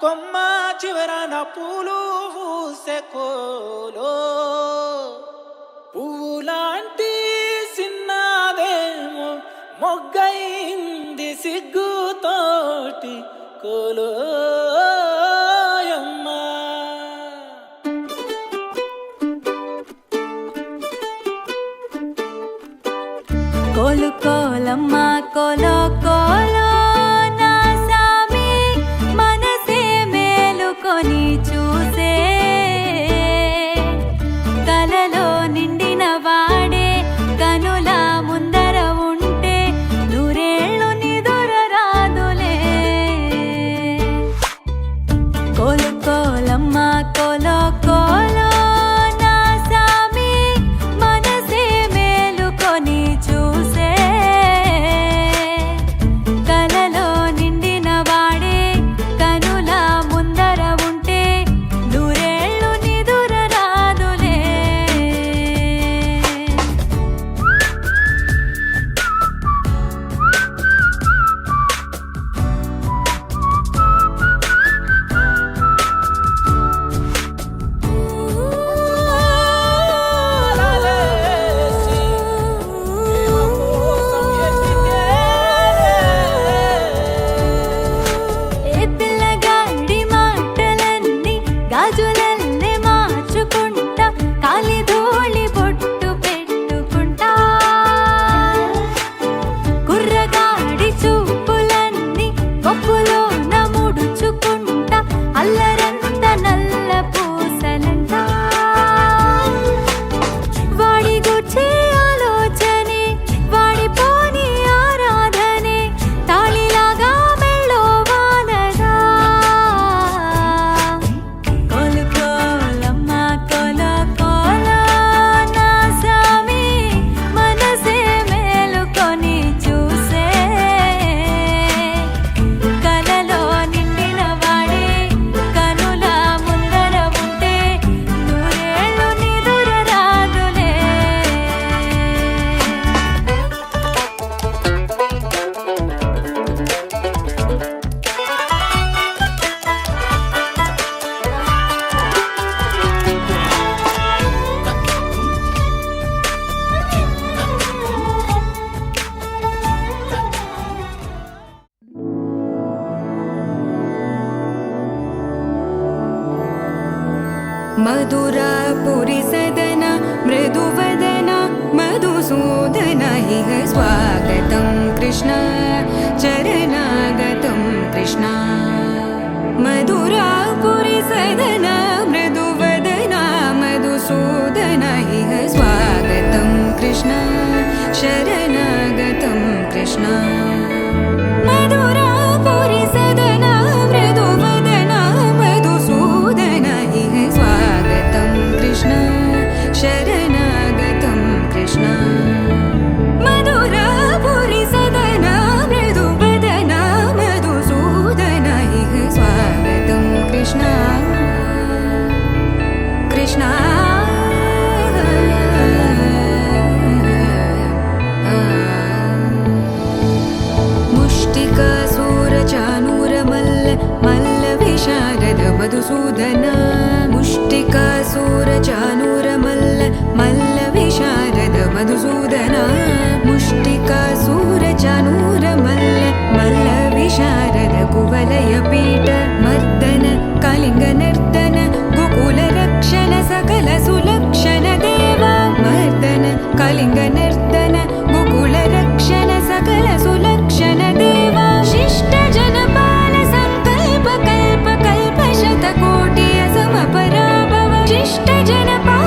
కొమ్మ చివరన పూలు పూసే కోలో పువ్వులాంటి సిన్నదేమో మొగ్గైంది సిగ్గుతోటి కోలో కోలు కోలమ్మ కోలో కోలో నా సామి మనసే మేలుకొని చూసే కలలో నిండిన వాడే కనుల ముందర ఉంటే నూరేళ్ళు నిదుర రాదులే కోలు కోలమ్మ కోలో కోలో నా సామి మనసే మేలుకొని చూసే కలలో నిండిన వాడే కనుల ముందర ఉంటే నూరేళ్ళు నిదుర రాదులే ఏ పిల్లగాడి మాటలన్నీ గాజులల్లే మార్చుకుంటా కాలి ధూళి బొట్టు పెట్టుకుంటా కుర్రగాడి చూపులన్నీ పప్పులో ముడుచుకుంటా అల్లరంత నల్ల పూసలంట వాడి గుర్చే ఆలోచనే వాడిపోని ఆరాధనే తాళిలాగా మెళ్ళో వాలగా కోలు కోలమ్మ కోలో కోలో నా సామి మనసే మేలుకొని చూసే కలలో నిండిన వాడే కనుల ముందర ఉంటే నూరేళ్ళు నిదుర రాదులే मधुरापुरी सदन मृदुवदन मधुसूदन इह स्वागतं कृष्ण चरणागतं कृष्ण मधुरापुरी सदन मृदुवदन मधुसूदन इह स्वागतं कृष्ण शरणागतं कृष्ण मधुरापुरी सदन मृदुवदन मधुसूदन इह स्वागतं कृष्ण शरणागतं कृष्ण मधुरापुरी सदन मृदुवदन मधुसूदन इह स्वागतं कृष्ण कृष्ण मुष्टिकासूरचानूरमल्ल मल्लविशारद मधुसूदन मुष्टिकासूरचानूरमल्ल मल्लविशारद मधुसूदन मुष्टिकासूरचानूरमल्ल मल्लविशारद कुवलयपीठ मर्दन कलिङ्गनर्दन गोकुलरक्षण सकल सुलक्षण देव मर्दन कलिङ्गनर्दन गोकुलरक्षण सकल सुलक्षण देव शिष्ट जनपाल संकल्प कल्प कल्प शतकोटि असमपराभव शिष्ट जनपाल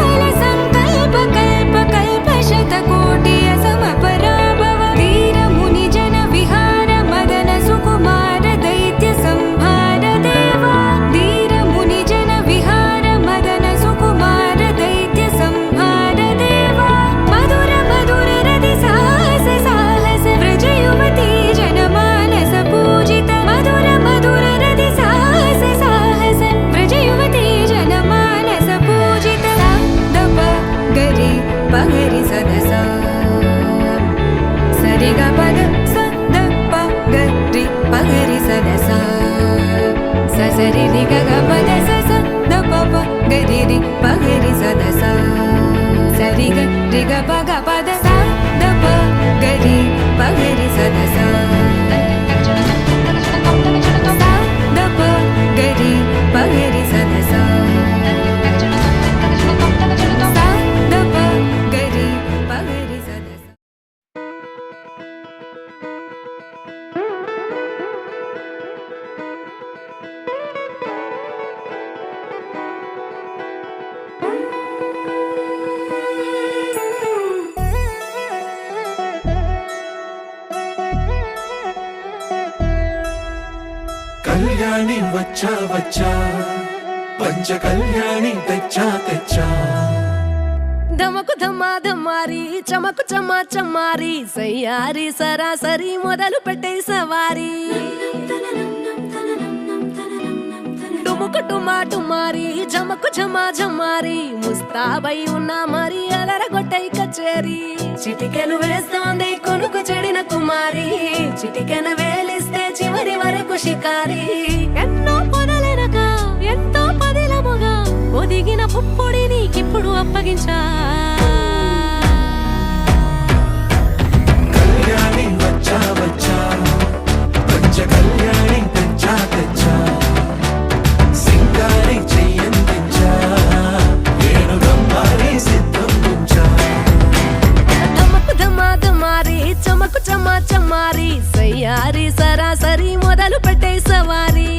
సరి రి గ గ పద స స ద ప ప గ రి రి ప గ రి స ద స సరి గ రి గ ప గ పద స ద ప గ రి ప గ రి స ద స స ద ప గ రి ప గ రి స ద స స ద ప గ రి ప గ రి స ద స. కళ్యాణి వచ్చా వచ్చా పంచ కళ్యాణి తెచ్చా తెచ్చా ధమకు ధమ్మా ధమ్మారి చమకు చమ్మా చమ్మారి సయ్యారి సరాసరి మొదలు పెట్టే సవారి డుముకు డుమా డుమారి జమకు జమా జమ్మారి ముస్తాబై ఉన్నా మరి అలరగొట్టై కచేరి చిటికెను వేస్తోంది కొనుకు చెడిన కుమారి చిటికెను వేలిస్తే చివరి వరకు షికారి ఎన్నో పొదలెనక ఎంతో పదిలముగా ఒదిగిన పుప్పొడి నీకిప్పుడు అప్పగించా కళ్యాణి వచ్చా వచ్చా పంచ కళ్యాణి తెచ్చా తెచ్చా సింగారి చెయ్యందించా ఏనుగమ్మారి సిద్ధం ఉంచా ధమకు ధమ్మా ధమ్మారి చమకు చమ్మా చమ్మారి సయ్యారి సరాసరి మొదలు పెట్టే సవారి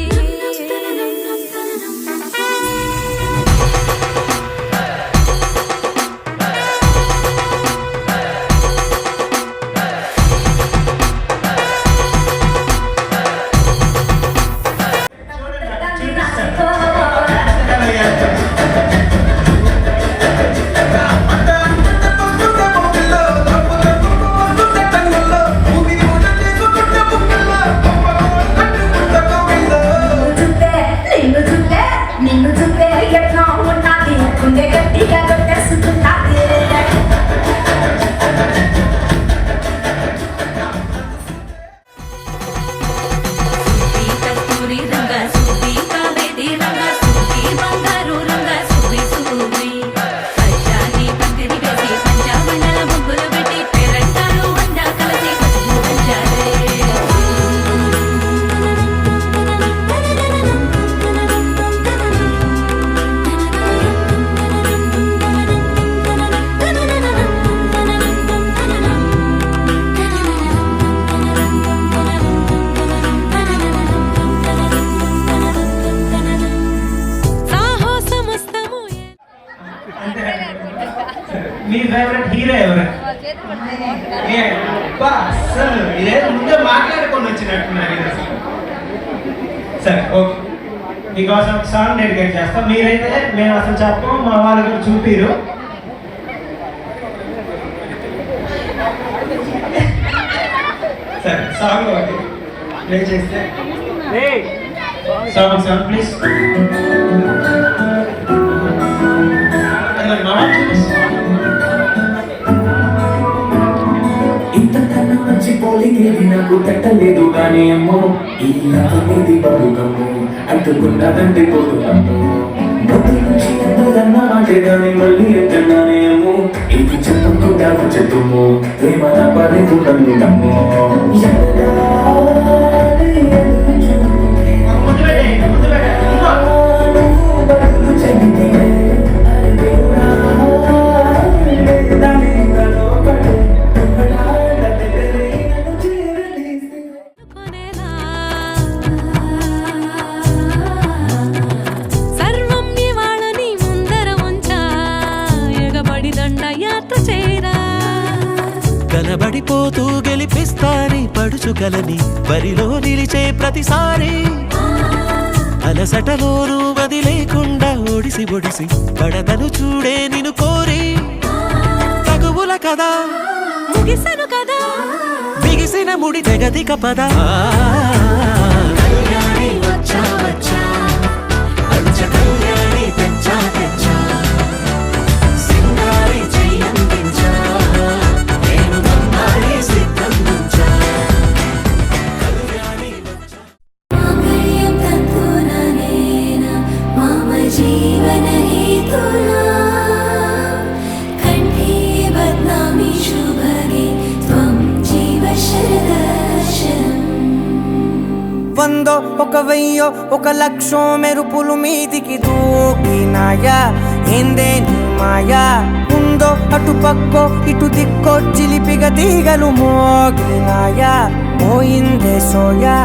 నిన్ను చూపే ఎట్లా ఉన్నది గుండె గట్టిగా కొట్టేసుకున్నది కస్తూరి రంగ సుబ్బి కావేరి రంగ సుబ్బి బంగారు రంగ సుబ్బి సుబ్బి పచ్చాని పందిరి వేసి పంచామండల ముగ్గులు పెట్టి పేరంటాలు వండా కలిసి పసుపు పంచాలే సాహసమస్తము మీ ఫేవరెట్ హీరో ఎవరు అసలు ఇదేదో ముందే మాట్లాడుకొని వచ్చినట్టున్నారు ఇది అసలు. సరే ఓకే మీకోసం సాంగ్ డెడికేట్ చేస్తాం. మీరైతే మేము అసలు చెప్పం, మా వాళ్ళు కూడా చూపిరు. సరే సాంగ్ ఓకే ప్లే చేస్తే సాంగ్ ప్లీజ్ ఇంతకన్నా మంచి పోలింగ్ ఏది నాకు పెట్టలేదు కానీ అమ్మో ఈ నాది బతుకమ్ము అంటుకున్నదంటే పోతున్నాము మొదటి నుంచి ఎంతదన్న మాటే కానీ మళ్ళీ ఎంతన్నానే అమ్ము ఇది చెప్పకుండా చెప్పుము ప్రేమ నా పని కూడా నమ్ము సర్వం ఇవాళని ముందర ఉంచా ఎగబడి దండయాత్ర చేరా కనబడిపోతూ గెలిపిస్తాని పడుచుకలని బరిలో నిలిచే ప్రతిసారి అలసటలోనూ వదిలేకుండా ఒడిసి ఒడిసి పడతను చూడే నిన్ను కోరి తగువుల కదా ముగిసను కదా బిగిసిన ముడి తెగదిక పద కళ్యాణి వచ్చా వచ్చా పంచ కళ్యాణి తెచ్చా తెచ్చా సింగారి చెయ్యందించా నేను నమ్మాలి సిద్ధం ఉంచా కళ్యాణి వచ్చా మాంగళ్యం తంతునానే जीवन हेतुना कंठे बदनामी शुभगे त्वं जीव शरदर्शनम् వందో ఒక వెయ్యో ఒక లక్షో మెరుపులు మీదికి దూకినాయా ఏందే నీ మాయా ఉందో అటు పక్కో ఇటు దిక్కో చిలిపిగా తీగలు మోగినాయా పోయిందే సోయా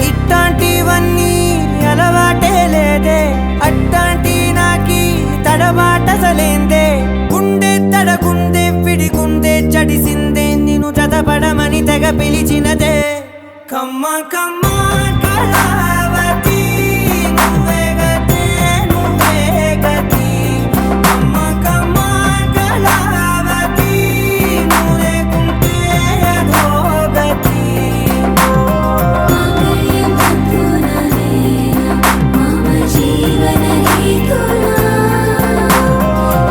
ఇట్లాంటివన్నీ అలవాటే లేదే అట్లాంటి నాకి తడబాటసలేందే గుండె తడగుందే విడిగుందే చడిసిందే నిన్ను చదపడమని తెగ పిలిచినదే కమ్మ కమ్మ కళావతి నువ్వే గతి నువ్వే గతి కమ్మ కమ్మ కళావతి నువ్వు లేకుంటే అదో గతి मम जीवन हेतुना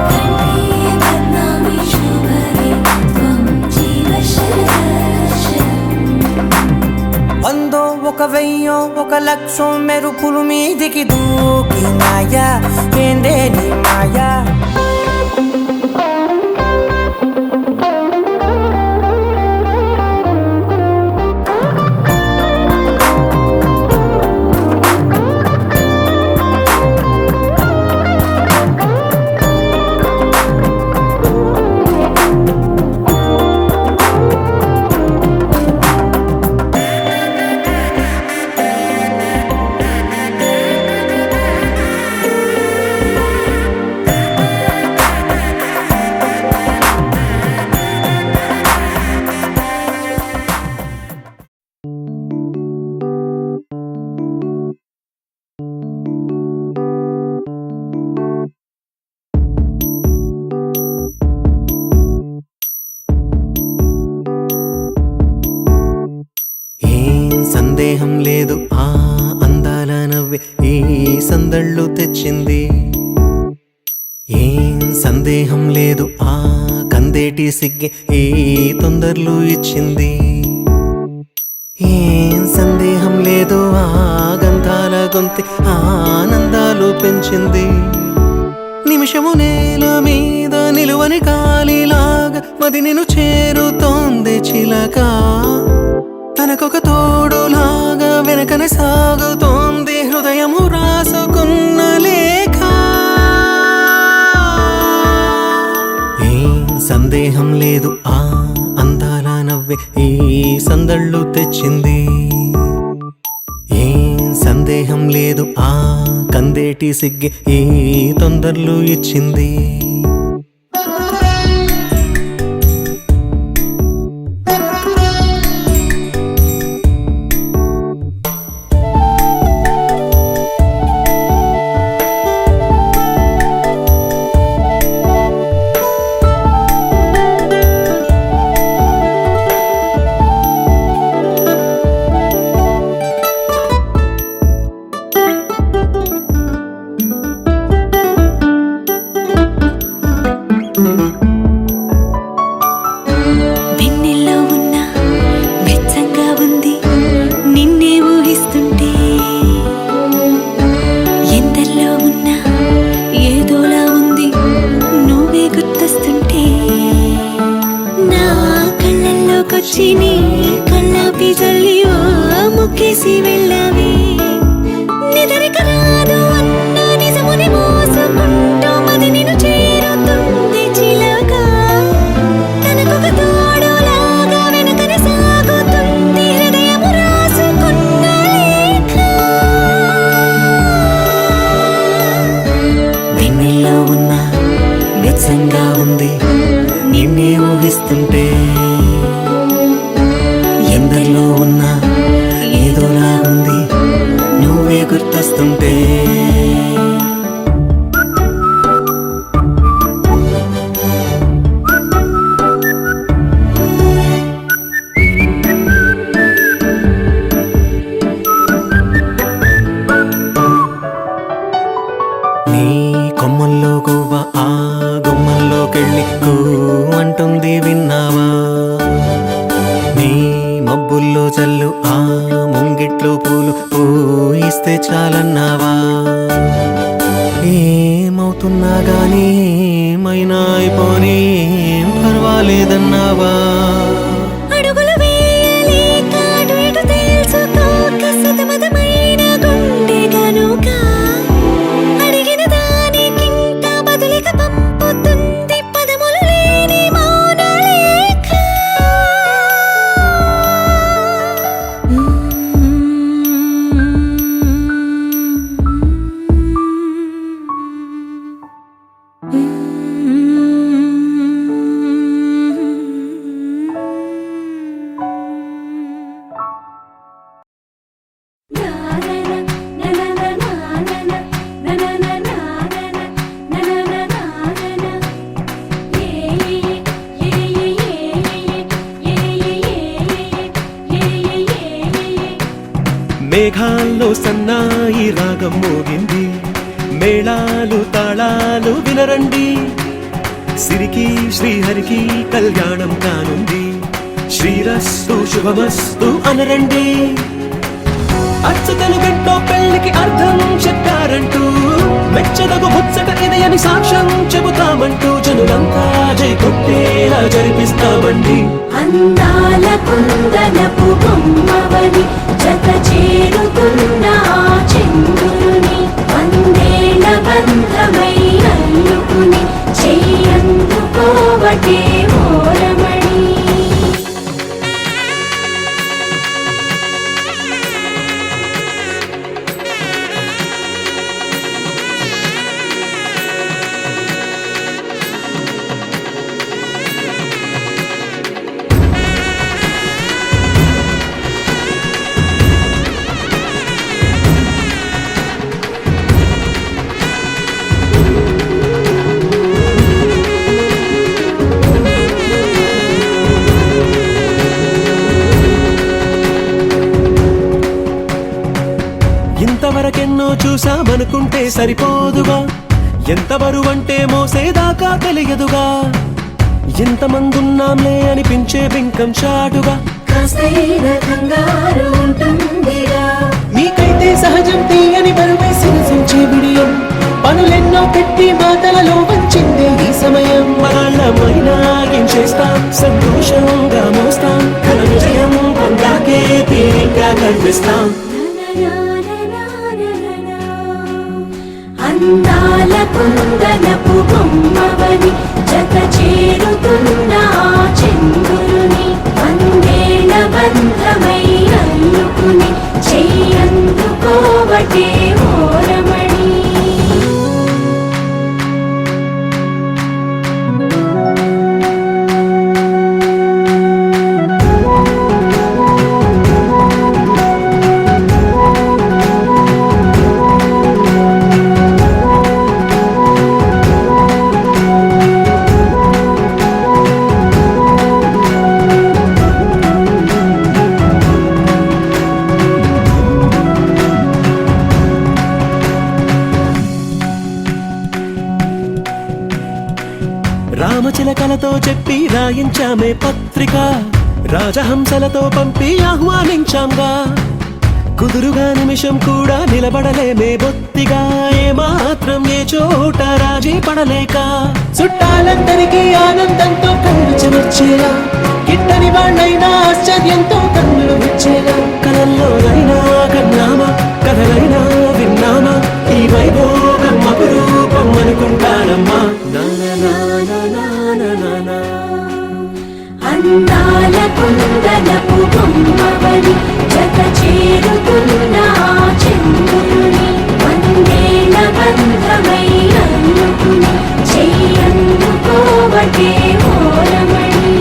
कंठे बदनामी शुभगे त्वं जीव शरदर्शनम् వందో ఒక వెయ్యో ఒక లక్షో మెరుపులు మీదికి దూకినాయా ఏందే నీ మాయా సందేహం లేదు ఆ అందాల నవ్వే ఈ సందళ్ళు తెచ్చింది ఏం సందేహం లేదు ఆ కందేటి సిగ్గే ఈ తొందరలు ఇచ్చింది ఏం సందేహం లేదు ఆ గంధాల గొంతి ఆనందాలు పెంచింది నిమిషము నేల మీద నిలువని గాలిలాగా మది నిన్ను చేరుతోంది చిలక తనకొక తోడులాగా వెనకనే సాగుతోంది హృదయము రాసుకున్న లేఖ ఏం సందేహం లేదు ఆ అందాల నవ్వే ఈ సందళ్ళు తెచ్చింది ఏం సందేహం లేదు ఆ కందేటి సిగ్గే ఈ తొందరలు ఇచ్చింది వెన్నెల్లో ఉన్న వెచ్చంగా ఉంది నిన్నే ఊహిస్తుంటే ఎందల్లో ఉన్న ఏదోలా ఉంది నువ్వే గుర్తొస్తుంటే నా కళ్ళల్లోకొచ్చి నీ కళ్ళాపి జల్లి ఓ ముక్కేసి వెళ్ళావే నిదరిక రాదు అన్న నిజముని మోసుకుంటూ మది నిన్ను చేరుతుంది చిలక తనకొక తోడులాగా వెనకనే సాగుతుంది హృదయము రాసుకున్న లేఖ వెన్నెల్లో ఉన్న వెచ్చంగా ఉంది నిన్నే ఊహిస్తుంటే ఎందరిలో ఉన్న ఏదోలా ఉంది నువ్వే గుర్తొస్తుంటే నీ కొమ్మల్లో గువ్వ ఆ గుమ్మల్లోకెళ్ళి కూ అంటుంది విన్నావా నీ మబ్బుల్లో చల్లు ఆ ముంగిట్లో పూలు పూయిస్తే చాలన్నావా ఏ పోతున్నా గానీ ఏమైనా అయిపోనీ ఏం పర్వాలేదన్నావా అడుగులు వేయలేక అటు ఇటు తేల్చుకోక సతమతమైన గుండె గనుక అడిగిన దానికింత బదులిక పంపుతుంది పదములు లేని మౌనలేఖ. మేఘాల్లో సన్నాయి రాగం మోగింది మేళాలు తాళాలు వినరండి సిరికి శ్రీహరికి కళ్యాణం కానుంది శ్రీరస్తు శుభమస్తు అనరండి అచ్చతలు గంటో పెళ్లికి అర్థం చెప్పారంటూ మెచ్చదగు ముచ్చట ఇది అని సాక్ష్యం చెబుతామంటూ జనులంతా జై కొట్టేలా జరిపిస్తామండి అందాల కుందనపు బొమ్మవని జత చేరుకున్న ఆ చంద్రుని వందేల బంధమై అల్లుకుని చెయ్యందుకోవటే ఓరమణి. ఇంతవరకెన్నో చూసామనుకుంటే సరిపోదుగా ఎంత బరువంటే మోసేదాకా తెలియదుగా ఇంతమందున్నాంలే అనిపించే బింకం చాటుగా కాస్తైన కంగారు ఉంటుందిగా మీకైతే సహజం తీయని బరువే సిరసించే బిడియం పనులెన్నో పెట్టి మాటలలో వంచిందే ఈ సమయం మనాళ్ళమైనా ఏం చేస్తాం సంతోషంగా మోస్తాం ఘన విజయం పొందాకే తీరిగ్గా కనిపిస్తాం. అందాల కుందనపు బొమ్మవని జత చేరుతున్న ఆ చంద్రుని వందేల బంధమై అల్లుకుని చెయ్యందుకోవటే ఓరమణి. రామచిలకలతో చెప్పి రాయించామే పత్రిక రాజహంసలతో పంపి ఆహ్వానించాంగా కుదురుగా నిమిషం కూడా నిలబడలేమే బొత్తిగా ఏమాత్రం ఏ చోట రాజీ పడలేక చుట్టాలందరికీ ఆనందంతో కళ్ళు చెమర్చేలా గిట్టని వాళ్ళైనా ఆశ్చర్యంతో కన్నులు వచ్చేలా కలల్లోనైనా కన్నామా కథలైనా విన్నామా ఈ వైభోగం అపురూపం అనుకుంటానమ్మా. అందాల కుందనపు బొమ్మవని జత చేరుతున్న ఆ చంద్రుని వందేల బంధమై అల్లుకుని చెయ్యందుకోవటే. ఓరమణి.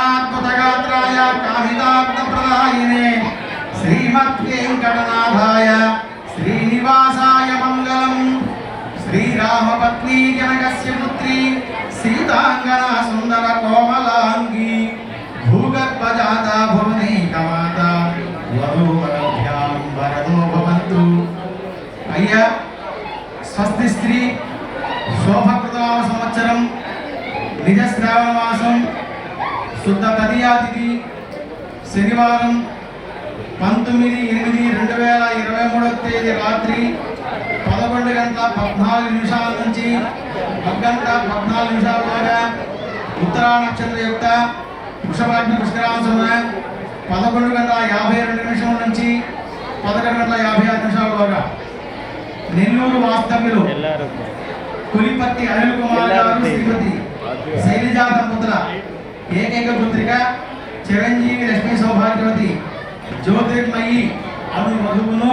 कालात्मतगात्राय कामितार्थप्रदायिने श्रीमद्वेङ्कटनाथाय श्रीनिवासाय मङ्गलम् श्रीरामपत्नी जनकस्य पुत्री सीताङ्गना सुन्दर कोमलाङ्गी भूगर्भजाता भुवनैकमाता वधूवरभ्यां वरदो भवन्तु। अय्या స్వస్తి స్త్రీ శోభకృతనామ సంవత్సరం నిజ శ్రావణ మాసం శుద్ధ తదియా తిథి శనివారం 19/8/2023 తేదీ రాత్రి 11:14 నుంచి 1:14 దాకా ఉత్తరా నక్షత్ర యొక్క వృషభాగ్ని పుష్కరాంశమున 11:52 నుంచి 11:56 దాకా నెల్లూరు వాస్తవ్యులు కులిపత్తి అనిల్ కుమార్ గారు శ్రీమతి శైలజా దంపతుల ఏకైక పుత్రిక చిరంజీవి లక్ష్మీ సౌభాగ్యవతి జ్యోతిర్మయి అను వధువును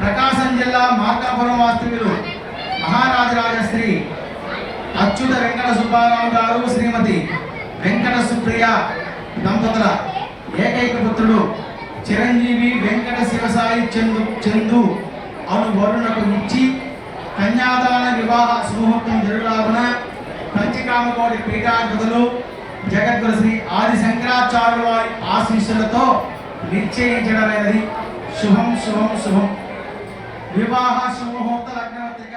ప్రకాశం జిల్లా మార్కాపురం వాస్తవ్యులు మహారాజరాజశ్రీ అచ్యుత వెంకట సుబ్బారావు గారు శ్రీమతి వెంకట సుప్రియ దంపతుల ఏకైక పుత్రుడు చిరంజీవి వెంకట శివసాయి చందు అను వరుణకు ఇచ్చి కన్యాదాన వివాహ సుముహూర్తం జరుగులాగున పంచకామకోటి పీఠాధిపతులు జగద్గురు శ్రీ ఆది శంకరాచార్యుల వారి ఆశీస్సులతో నిశ్చయించడమైనది. శుభం శుభం శుభం. వివాహ సుముహూర్త లగ్నపత్రిక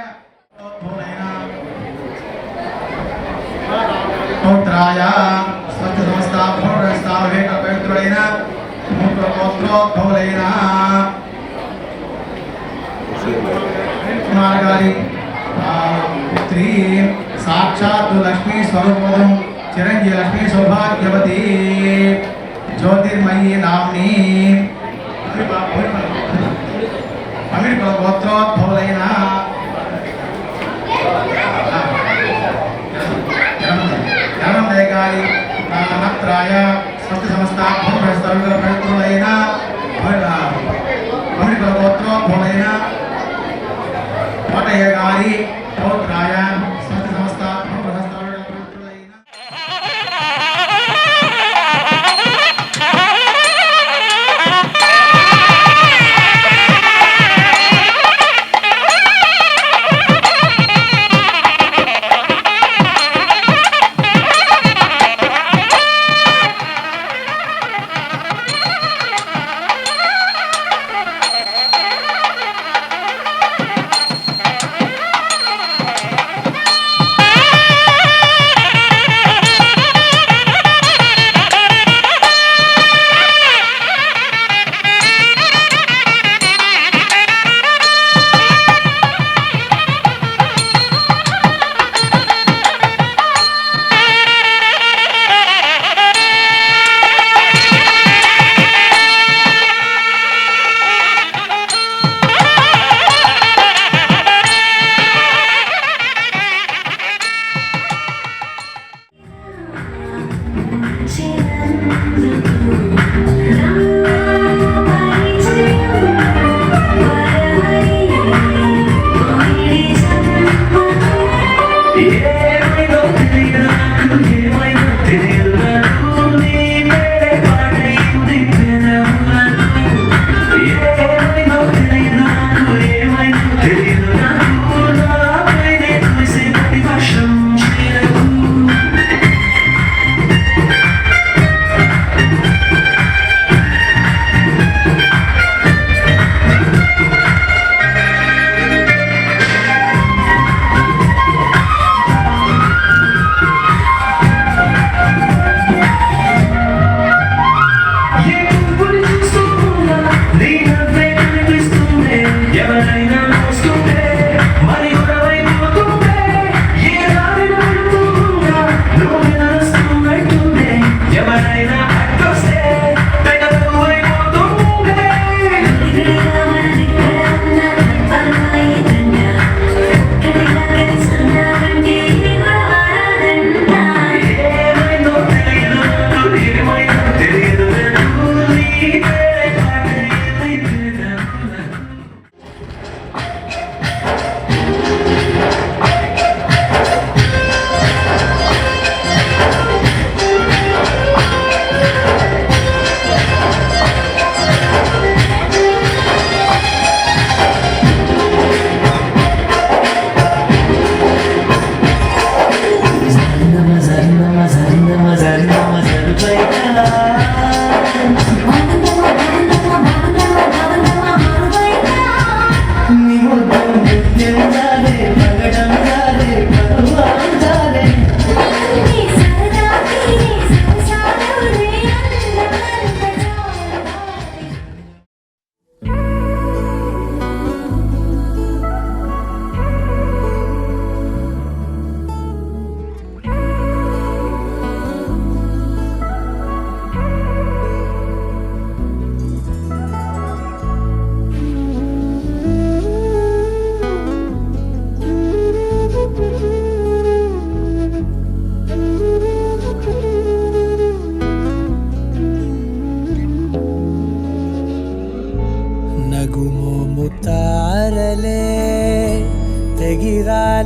పౌత్రాయ స్వచ్ఛ సంస్థ భౌరస్థావేక పవిత్రుడైన మూత్రగోత్రోద్భవులైన గారి పుత్రి సాక్షాత్ లక్ష్మీ స్వరూపం చిరంజీవి లక్ష్మీ సౌభాగ్యవతి జ్యోతిర్మయీ నామ్ని అమిర్ గోత్రోద్భవులైన గారి నత్రాయ స్వస్తి సంస్థ పవిత్రులైన అమిర్ గోత్రోద్భవులైన కోటయ్య గారి పౌత్రాయ స్వస్తి సంస్థ పవిత్రులైన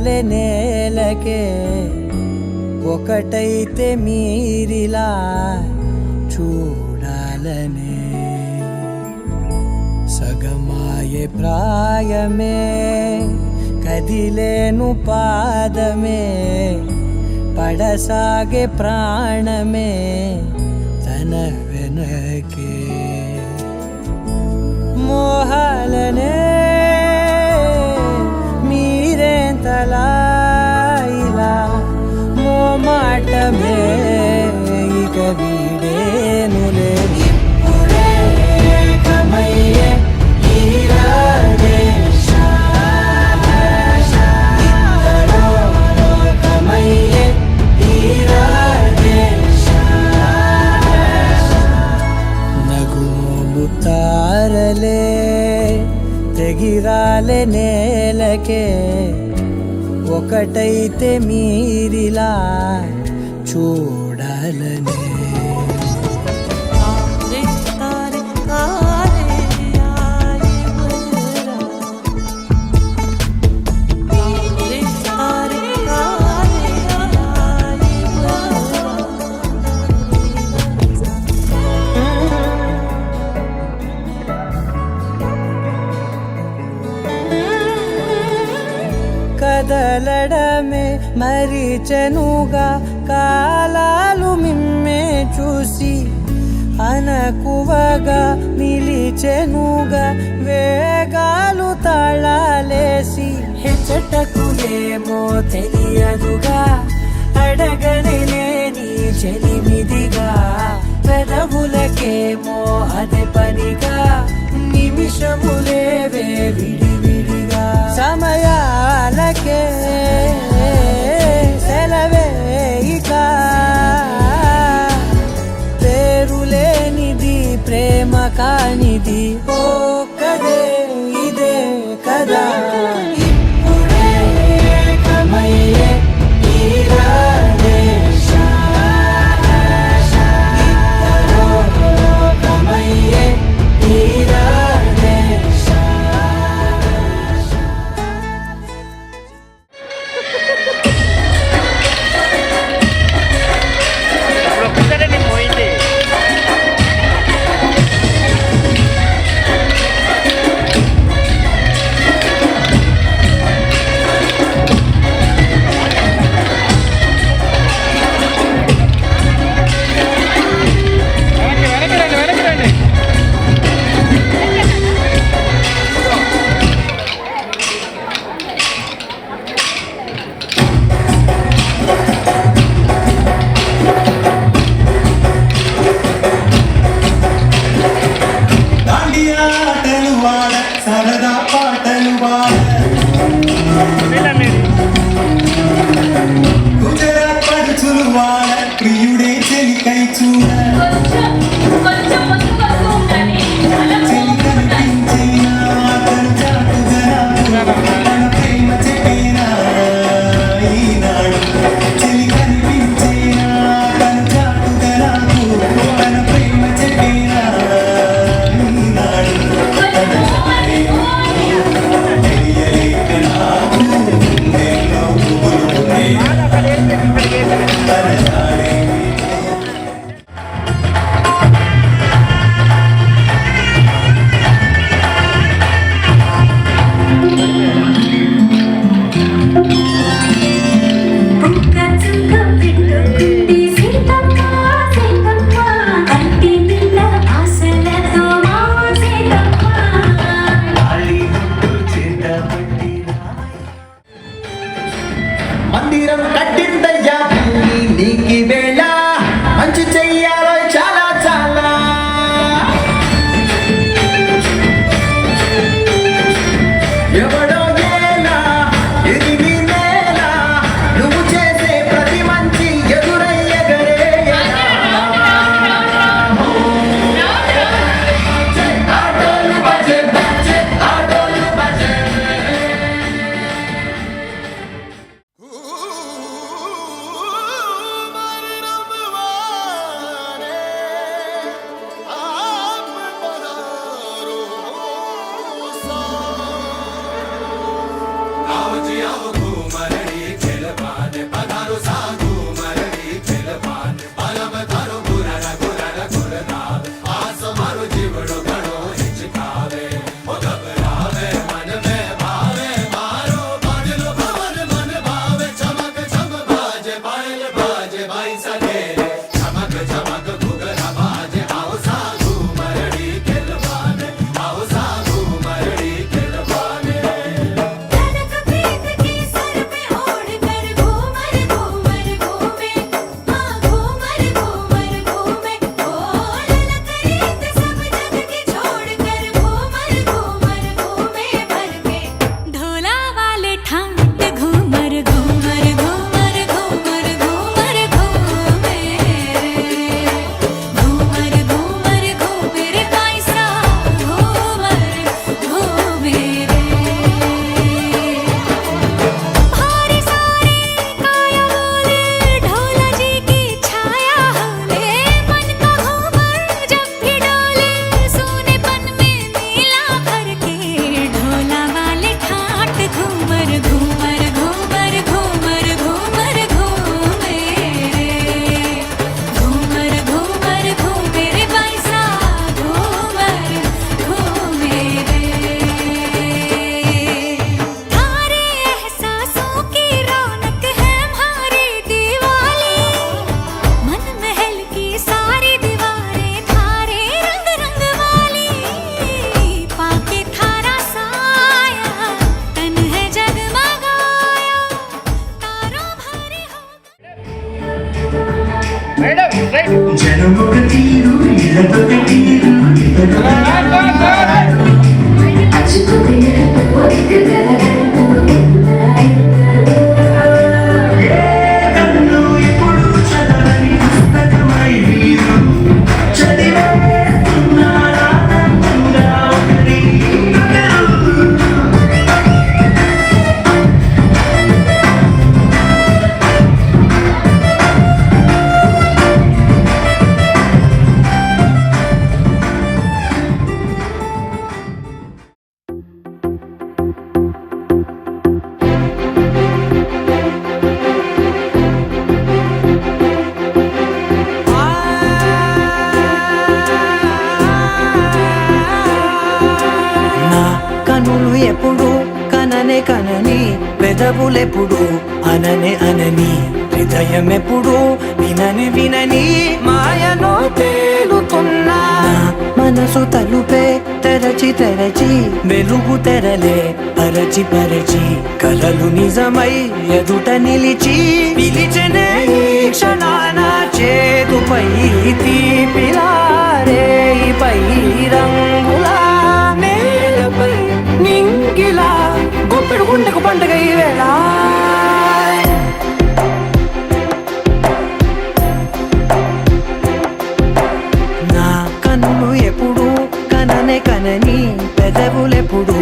తెగిరాలే నేలకే ఒకటైతే మీరిలా చూడాలనే సగమాయే ప్రాయమే కదిలేను పాదమే పడసాగే ప్రాణమే తన వెనకే మోహాలనే మీరేంతలా ఇలా మోమాటమే ఇక వీడేనులే ఇప్పుడే ఏకమయ్యే ఈ రాధేశ ఇద్దరో లోకమయ్యే ఈ రాధేశ నగుమోము తారలే తెగిరాలే నేలకే ఒకటైతే మీరిలా చూడాలనే కదలడమే మరిచెనుగా కాలాలు మిమ్మే చూసి అనకువగా నిలిచెనుగా వేగాలు తాళాలేసి హెచ్చటకు ఏమో తెలియదుగా అడగలేని చెలిమిదిగా పెదవులకేమో అదే పనిగా నిమిషములేవే విడివిడిగా సమయాలకే సెలవే ఇక పేరులేనిది ప్రేమ కానిది ఓ కదే ఇదే కదా ఇప్పుడే ఏకమయ్యే ఈ రాధేశ ఇద్దరో లోకమయ్యే ఈ రాధేశ తీరు ఇళ్ళకొక తీరు ఏ కన్ను ఇప్పుడు చదవని పుస్తకమై మీరు చదివేస్తున్నారా ఆనందంగా ఒకరి ఒకరు. నా కనులు ఎప్పుడు కననే కనని పెదవులెప్పుడు అననే అనని హృదయం ఎప్పుడు వినని వినని మాయలో తేలుతున్నా మనసు తలుపే తెరచి తెరచి వెలుగు తెరలే పరచి పరచి కలలు నిజమై ఎదుట నిలిచి పిలిచనే ఈ క్షణాన చేతుపై తీపిలారే పై రంగులా నేలపై నింగిలా గుప్పెడు గుండెకు పండుగ ఈ వేళ నా కన్నులు ఎప్పుడు కననే కనని పెదవులెప్పుడు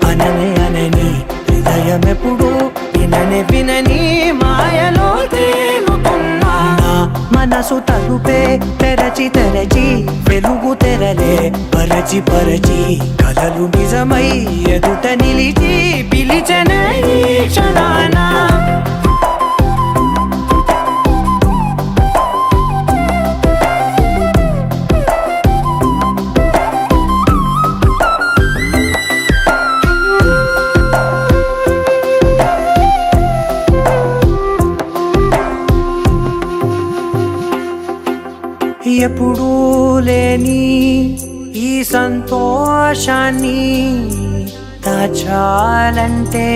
అననే అనని హృదయం ఎప్పుడు విననే వినని మాయలో తేలుతున్నా నా మనసు తలుపే తెరచి తెరచి వెలుగు తెరలే పరచి పరచి కలలు నిజమై ఎదుట నిలిచి పిలిచనే ఈ క్షణాన ఎప్పుడూ లేని ఈ సంతోషాన్ని దాచాలంటే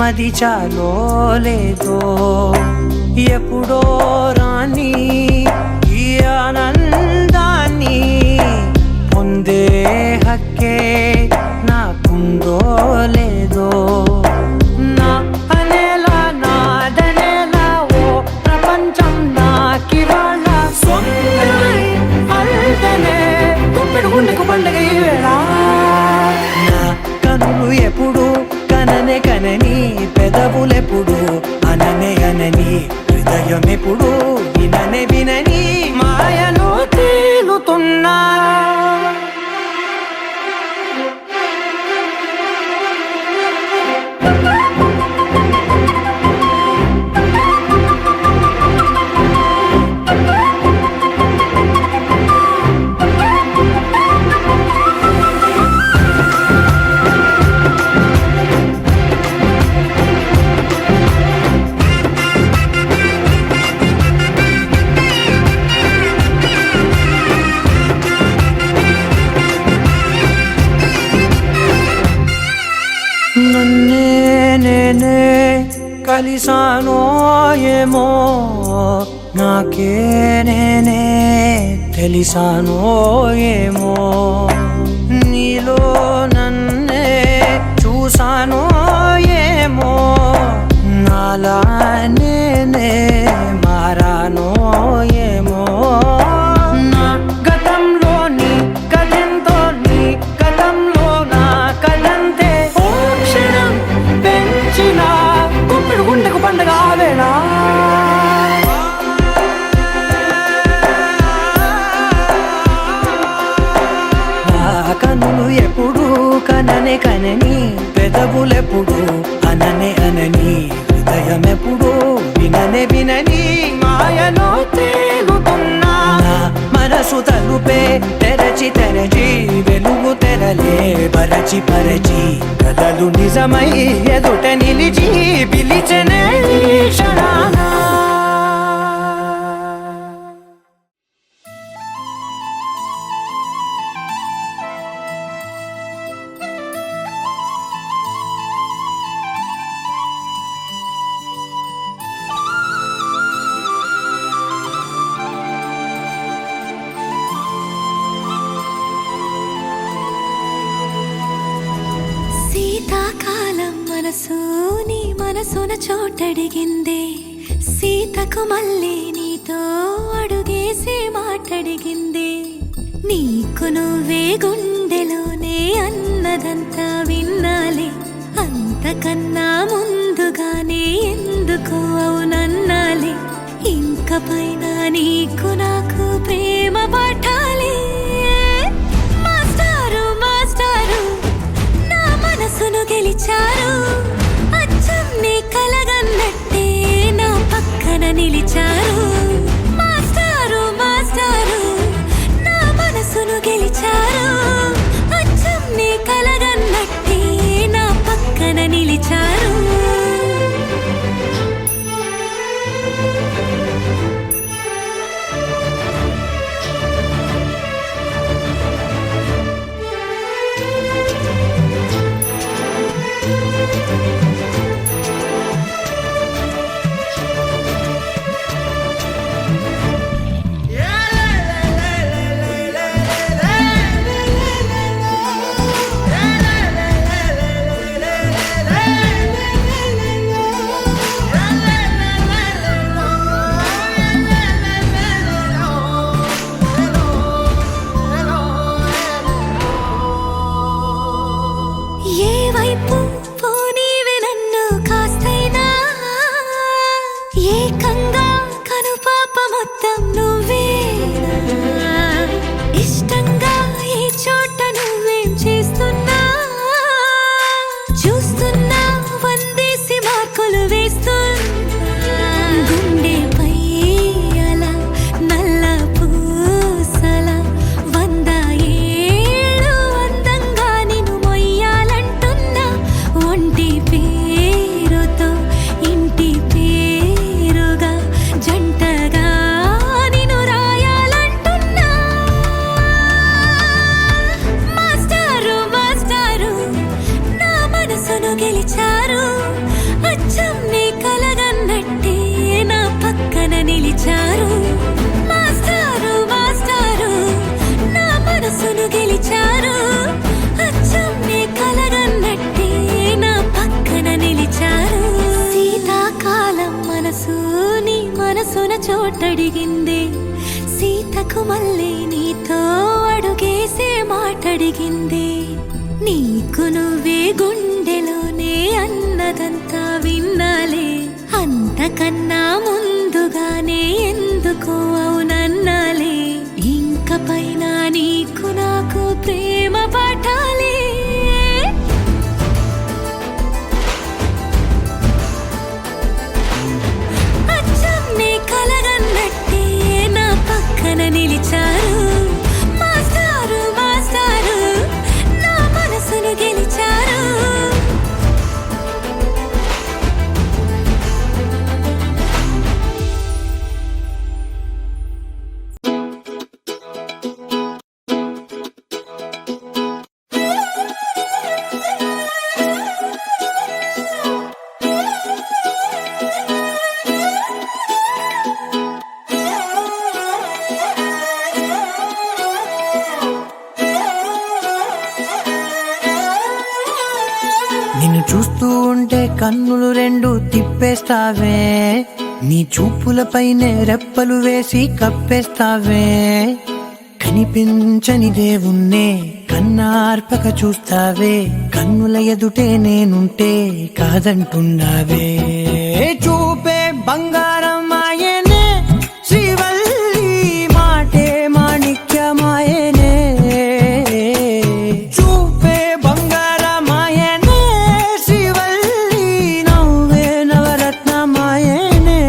మది చాలో లేదో ఎప్పుడో రాని ఈ ఆనందాన్ని పొందే హక్కే నాకుందో లేదో నా అనేలా నాదనేలా ఓ ప్రపంచం నాకివాళ సొంతమై అల్దనే గుప్పెడు గుండెకు పండుగ ఈ వేళ నా కనులు ఎప్పుడు కననే కనని పెదవులెప్పుడు అననే అనని హృదయం ఎప్పుడు విననే వినని మాయలో తేలుతున్నా నన్నే నేనే కలిసానో ఏమో నాకే నేనే తెలిసానో ఏమో నీలో నన్నే చూసానో ఏమో నాలా నేనే మారానో ఏమో నా గతంలోని కథంతో నీ గతంలో నా కథంతే ఓ క్షణం పెంచిన గుప్పెడు గుండెకు పండగ వేళ కనులు ఎప్పుడు కననే కనని పెదవులెప్పుడు అననే అనని హృదయం ఎప్పుడు విననే వినని మాయలో తేలుతున్నా మనసు తలుపే తెరచి తెరచి వెలుగు తెరలే పరచి పరచి కలలు నిజమై ఎదుట నిలిచి పిలిచనే ఈ క్షణాన మనసు నీ మనసున చోటడిగిందే సీతకు మళ్ళీ నీతో అడుగేసి మాటడిగిందే నీకు నువ్వే గుండెలోనే అన్నదంతా విన్నాలే అంతకన్నా ముందుగానే ఎందుకు అవునన్నాలే ఇంక పైన నీకు నాకు ప్రేమ పాఠాలే మాస్టారు మాస్టారు నా మనసును గెలిచారు అచ్చం నీ కలగన్నట్టే నా పక్కన నిలిచారు మాస్టారు మాస్టారు నా మనసును గెలిచారు అచ్చం నీ కలగన్నట్టే నా పక్కన నిలిచారు ఏ వైపు పోనీవే నన్ను కాస్తైనా ఏకంగా కనుపాప మొత్తం నువ్వే ఇష్టంగా ఏ చోట నువ్వేం చేస్తున్నా చూస్తున్నా వందేసి మార్కులు వేస్తున్నా గుండెపై అలా నల్ల పూసల 100 ఏళ్ళు అందంగా నిన్ను మొయ్యాలంటున్నా ఒంటి పేరుతో ఇంటి పేరుగా జంటగా నిన్ను రాయాలంటున్నా మాస్టారు మాస్టారు నా మనసును గెలిచారు అచ్చం నీ కలగన్నట్టే నా పక్కన నిలిచారు మాస్టారు మాస్టారు నా మనసును గెలిచారు అచ్చం నీ కలగన్నట్టే నా పక్కన నిలిచారు శీతాకాలం మనసు నీ మనసున చోటడిగిందే సీతకు మళ్ళీ నీతో అడుగేసే మాటడిగిందే నీకు నువ్వే గుండెలోనే అన్నదంతా విన్నాలే అంతకన్నా ముందుగానే ఎందుకు అవునన్నాలే ఇంక పైన నీకు నాకు ప్రేమ పాఠాలే అచ్చం నీ కలగన్నట్టే నా పక్కన నిలిచారు మాస్టారు మాస్టారు నా మనసును గెలిచారు నిన్ను చూస్తూ ఉంటే కన్నులు రెండు తిప్పేస్తావే నీ చూపులపైనే రెప్పలు వేసి కప్పేస్తావే కనిపించని దేవుణ్ణే కన్నార్పక చూస్తావే కన్నుల ఎదుటే నేనుంటే కాదంటున్నావే చూపే బంగారం ఆయనే శ్రీవల్లి మాటే మాణిక్యమాయనే చూపే బంగారమాయనే శ్రీవల్లి నవ్వే నవరత్నమాయనే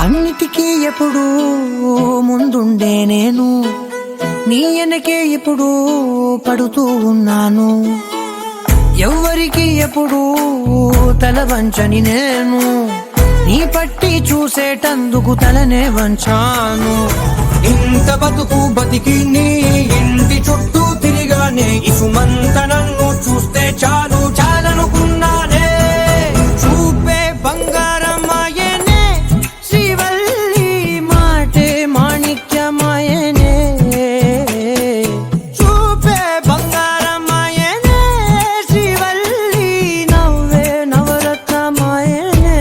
అన్నిటికీ ఎప్పుడు ముందుండే నేను నీ వెనకే ఇప్పుడు పడుతూ ఉన్నాను ఎవ్వరికి ఎప్పుడు తల వంచని నేను నీ పట్టి చూసేటందుకు తలనే వంచాను. ఇంత బతుకు బతికి నీ ఇంటి చుట్టూ తిరిగానే ఇసుమంత నన్ను చూస్తే చాలు చాలనుకున్నానే. చూపే బంగారమాయనే శ్రీవల్లి మాటే మాణిక్యమాయనే. చూపే బంగారమాయనే శ్రీవల్లి నవ్వే నవరత్నమాయనే.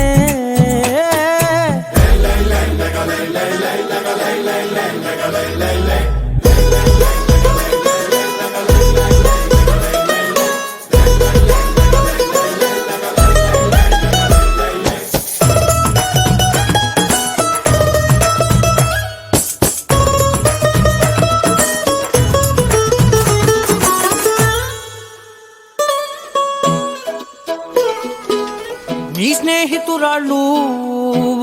నీ స్నేహితురాళ్ళు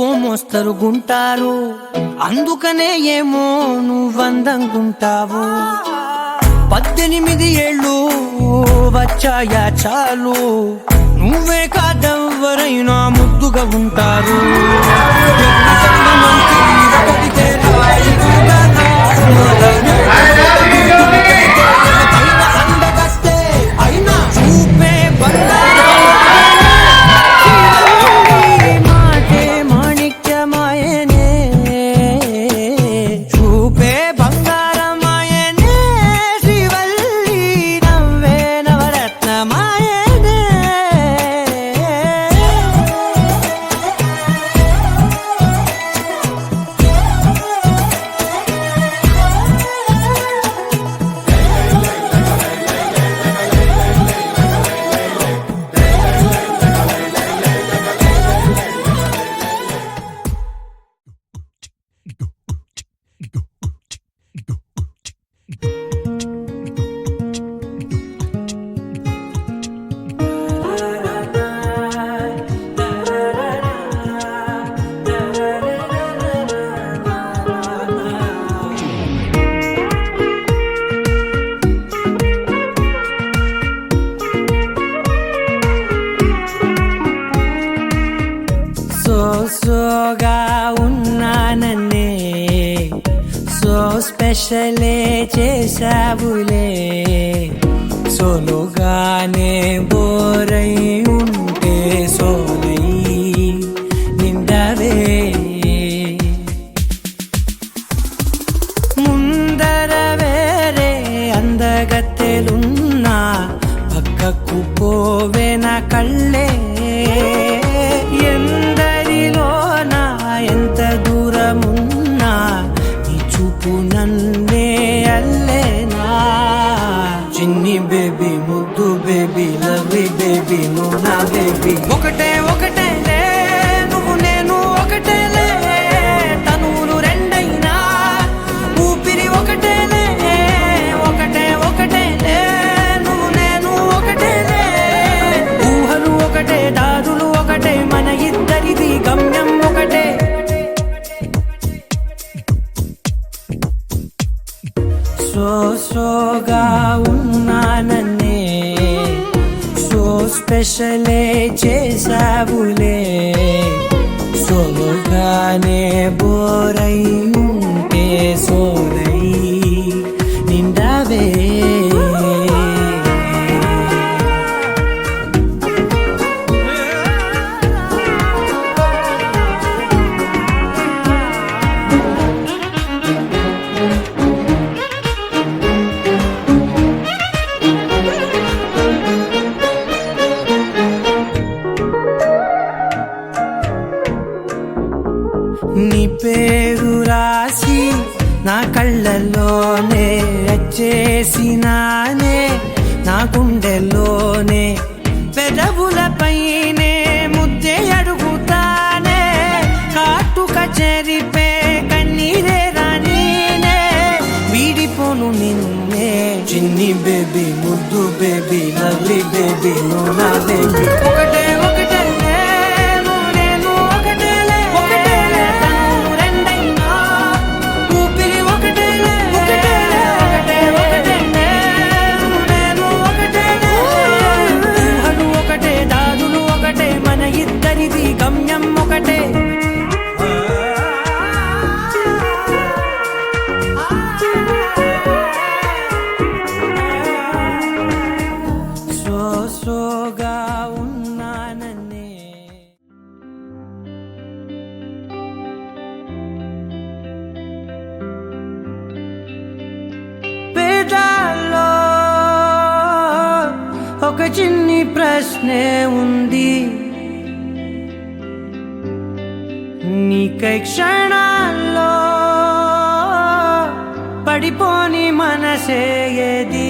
ఓ మోస్తరు గుంటారు, అందుకనే ఏమో నువ్వందంగుంటావు. 18 ఏళ్ళు వచ్చాయా చాలు, నువ్వే కాదెవ్వరైనా ముద్దుగా ఉంటారు. అందగస్తే అయినా చూపే మాటే మాణిక్యమాయనే. చూపే బంగారమాయనే శ్రీవల్లి నవ్వే నవరత్నమాయనే. సోగా ఉన్నానన్నే సో స్పెషలే చేసావులే. సోలోగానే బోరై ఉంటే సోలై నిండవే. ముందర వేరే అందగత్తెలున్నా పక్కకు పోవే నా కళ్ళే. ఎందరిలోనా ఎంత దూరమున్నా నీ చూపు నన్నే అల్లేనా. చిన్ని బేబీ ముద్దు బేబీ లవ్లీ బేబీ నువ్వు నా బేబీ. ఒకటే ఒకటేలే నువ్వు నేను ఒకటేలే, తనువులు రెండైనా ఊపిరి ఒకటేలే. ఒకటే ఒకటేలే నువ్వు నేను ఒకటేలే, ఊహలు ఒకటే దారులు ఒకటే, మన ఇద్దరిది గమ్యం ఒకటే. సోగా ఉన్నానన్నే సో స్పెషలే చేసావులే. సోలోగానే బోరై ఉంటే సోలై నిండవే. నీ పేరు రాసి నా కళ్ళల్లోనే వచ్చేసినానే, నా గుండెల్లోనే పెదవులపైనే ముద్దే అడుగుతానే. కాటుక చెరిపే కన్నీరే రానీనే, వీడిపోను నిన్నే. చిన్ని బేబీ ముద్దు బేబీ లవ్లీ బేబీ నువ్వు నా బేబీ. ఒకటే ఒకటేలే నువ్వు నేను ఒకటేలే, తనువు రెండైనా ఊపిరి ఒకటేలే. ఒకటే ఒకటేలే నువ్వు నేను ఒకటేలే, చిన్ని ప్రశ్నే ఉంది, నీకై క్షణాల్లో పడిపోని మనసే ఏది?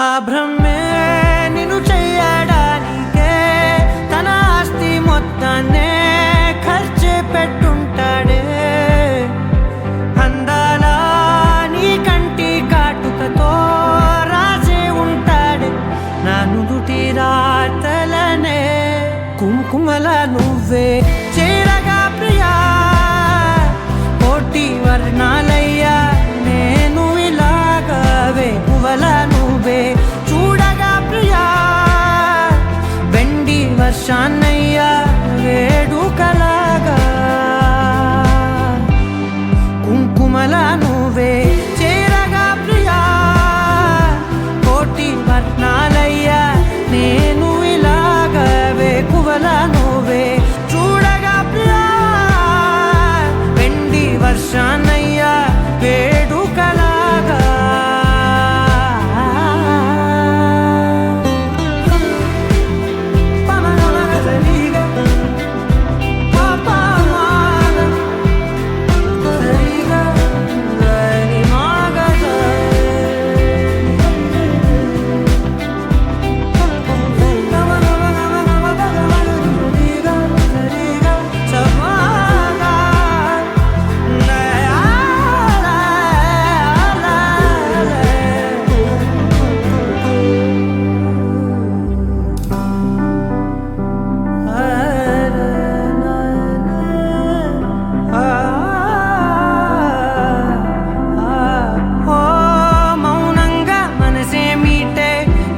ఆ భ్రమే నిన్ను చెయ్యడానికే తన ఆస్తి మొత్తాన్నే ఖర్చు పెట్టుంటాడే. అందాల నీ కంటి కాటుకతో రాసే ఉంటాడే నా నుదుటి రాతలనే. కుంకుమల నువ్వే చేరగా ప్రియా, కోటి వర్ణాలయ్యా నేను ఇలాగవే. పువ్వల నువ్వే చూడగా ప్రియా, వెండి వర్షాన్నయ్యా వేడుకలాగా. కుంకుమల నువ్వే చేరగా ప్రియా, కోటి వర్ణాలయ్యా నేను ఇలాగవే. పువ్వల నువ్వే చూడగా ప్రియా, వెండి వర్షాన్నయ్యా వేడుకలాగా.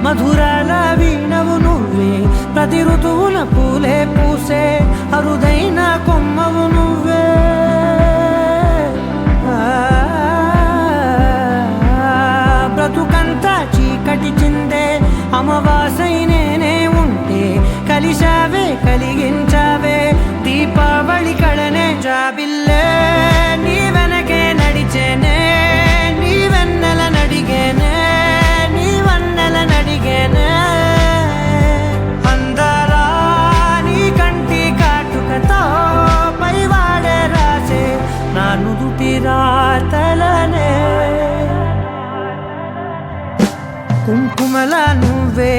మధురాల వీణవు నువ్వే, ప్రతి ఋతువున పూలే పూసే అరుదైన కొమ్మవు నువ్వే. బ్రతుకంతా చీకటి చిందే అమవాసై నేనే ఉంటే కలిశావే కలిగించావే. దీపావళి కళనే జాబిల్లే నీ వెనకే నడిచేనే, నీ వెన్నెల నడిగేనే, నీ వన్నెల నడిగేనే. అందరా నీ కంటి కాటుకతో పైవాడే రాసే నా నుదుటి రాతలనే. కుంకుమల నువ్వే